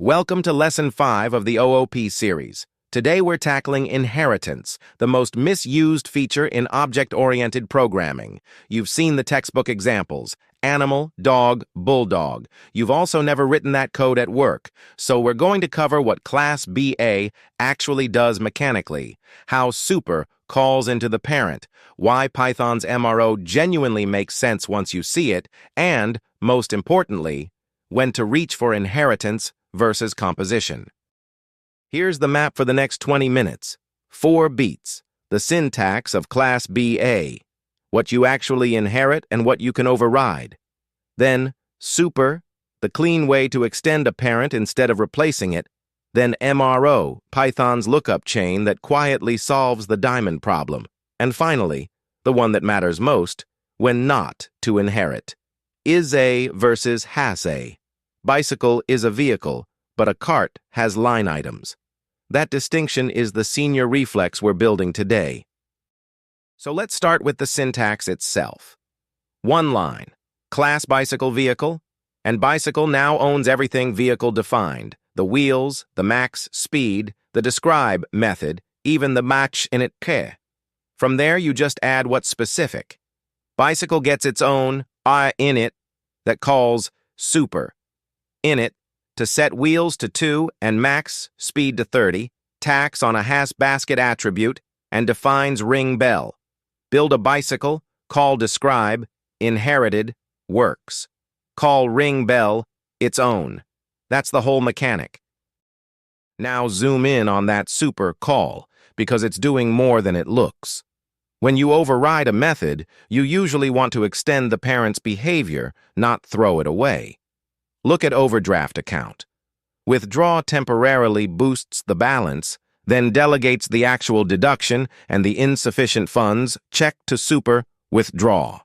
Welcome to Lesson 5 of the OOP series. Today we're tackling inheritance, the most misused feature in object-oriented programming. You've seen the textbook examples: animal, dog, bulldog. You've also never written that code at work, so we're going to cover what Class BA actually does mechanically, how super calls into the parent, why Python's MRO genuinely makes sense once you see it, and, most importantly, when to reach for inheritance versus composition. Here's the map for the next 20 minutes. 4 beats, the syntax of Class BA, what you actually inherit and what you can override. Then, super, the clean way to extend a parent instead of replacing it. Then MRO, Python's lookup chain that quietly solves the diamond problem. And finally, the one that matters most, when not to inherit. Is a versus has a. Bicycle is a vehicle, but a cart has line items. That distinction is the senior reflex we're building today. So let's start with the syntax itself. One line, class bicycle vehicle, and bicycle now owns everything vehicle defined: the wheels, the max speed, the describe method, even the match in it ke. From there you just add what's specific. Bicycle gets its own init that calls super. Init to set wheels to 2 and max speed to 30, tax on a has basket attribute, and defines ring bell. Build a bicycle, call describe, inherited, works. Call ring bell, its own. That's the whole mechanic. Now zoom in on that super call, because it's doing more than it looks. When you override a method, you usually want to extend the parent's behavior, not throw it away. Look at overdraft account. Withdraw temporarily boosts the balance, then delegates the actual deduction and the insufficient funds, check to super, withdraw.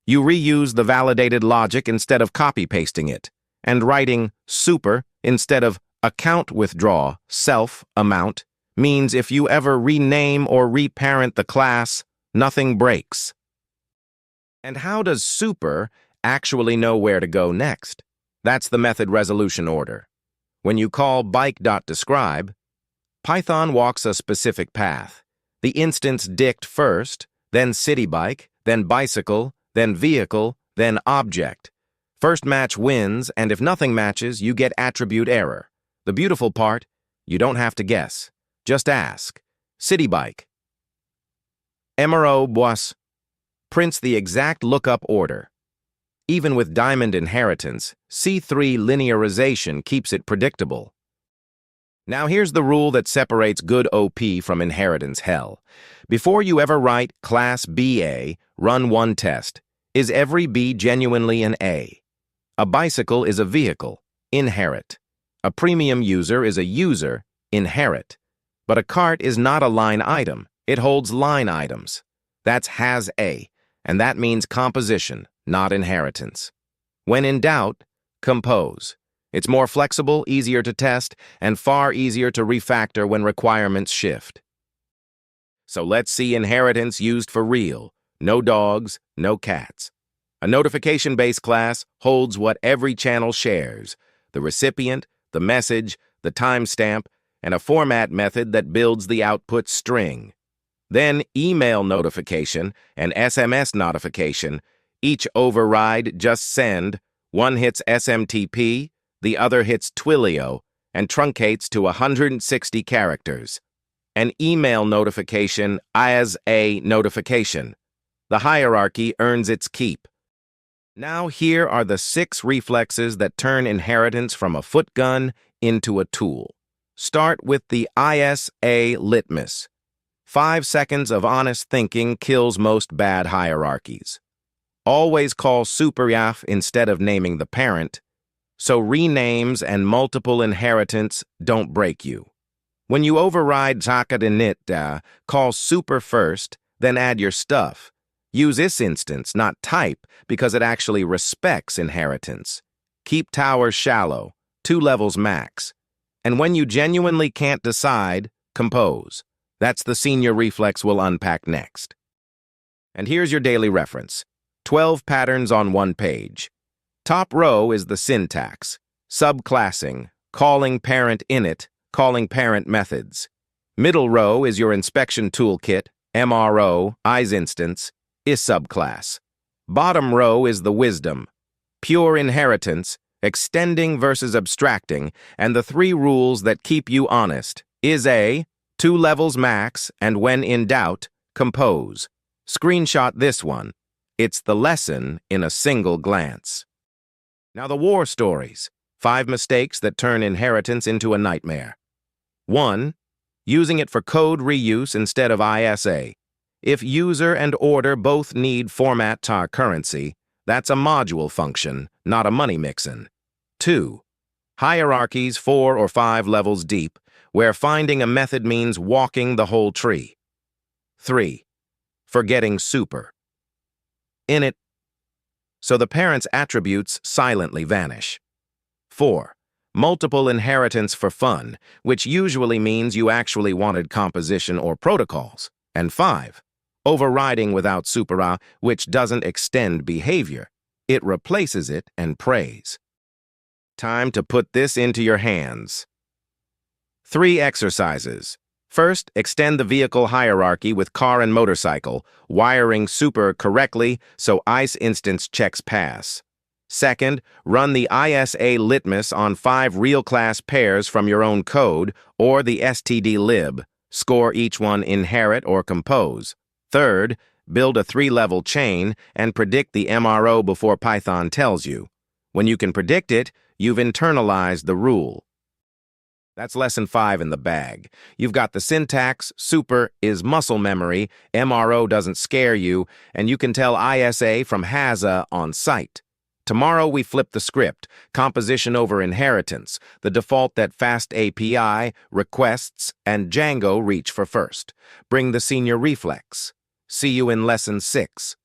You reuse the validated logic instead of copy-pasting it, and writing super instead of account withdraw, self amount, means if you ever rename or reparent the class, nothing breaks. And how does super actually know where to go next? That's the method resolution order. When you call bike.describe, Python walks a specific path. The instance dict first, then citybike, then bicycle, then vehicle, then object. First match wins, and if nothing matches, you get attribute error. The beautiful part, you don't have to guess. Just ask. Citybike. MRO bus prints the exact lookup order. Even with diamond inheritance, C3 linearization keeps it predictable. Now here's the rule that separates good OP from inheritance hell. Before you ever write Class BA, run one test. Is every B genuinely an A? A bicycle is a vehicle, inherit. A premium user is a user, inherit. But a cart is not a line item, it holds line items. That's has a, and that means composition, not inheritance. When in doubt, compose. It's more flexible, easier to test, and far easier to refactor when requirements shift. So let's see inheritance used for real. No dogs, no cats. A notification-based class holds what every channel shares: the recipient, the message, the timestamp, and a format method that builds the output string. Then email notification and SMS notification. Each override just send. One hits SMTP, the other hits Twilio, and truncates to 160 characters. An email notification as a notification. The hierarchy earns its keep. Now here are the 6 reflexes that turn inheritance from a footgun into a tool. Start with the ISA litmus. 5 seconds of honest thinking kills most bad hierarchies. Always call superyaf instead of naming the parent, so renames and multiple inheritance don't break you. When you override init, call super first, then add your stuff. Use this instance, not type, because it actually respects inheritance. Keep towers shallow, 2 levels max. And when you genuinely can't decide, compose. That's the senior reflex we'll unpack next. And here's your daily reference. 12 patterns on one page. Top row is the syntax, subclassing, calling parent init, calling parent methods. Middle row is your inspection toolkit, MRO, eyes instance, is subclass. Bottom row is the wisdom, pure inheritance, extending versus abstracting, and the three rules that keep you honest. Is A, 2 levels max, and when in doubt, compose. Screenshot this one. It's the lesson in a single glance. Now the war stories. 5 mistakes that turn inheritance into a nightmare. 1. Using it for code reuse instead of ISA. If user and order both need format tar currency, that's a module function, not a money mixin. 2. Hierarchies 4 or 5 levels deep, where finding a method means walking the whole tree. 3. Forgetting super. Init, so the parent's attributes silently vanish. 4. Multiple inheritance for fun, which usually means you actually wanted composition or protocols. And 5. Overriding without supera, which doesn't extend behavior. It replaces it and prays. Time to put this into your hands. 3 exercises. First, extend the vehicle hierarchy with car and motorcycle, wiring super correctly so ICE instance checks pass. Second, run the ISA litmus on 5 real-class pairs from your own code or the std lib. Score each one inherit or compose. Third, build a 3-level chain and predict the MRO before Python tells you. When you can predict it, you've internalized the rule. That's lesson 5 in the bag. You've got the syntax, super is muscle memory, MRO doesn't scare you, and you can tell ISA from HASA on sight. Tomorrow we flip the script, composition over inheritance, the default that Fast API, requests, and Django reach for first. Bring the senior reflex. See you in lesson 6.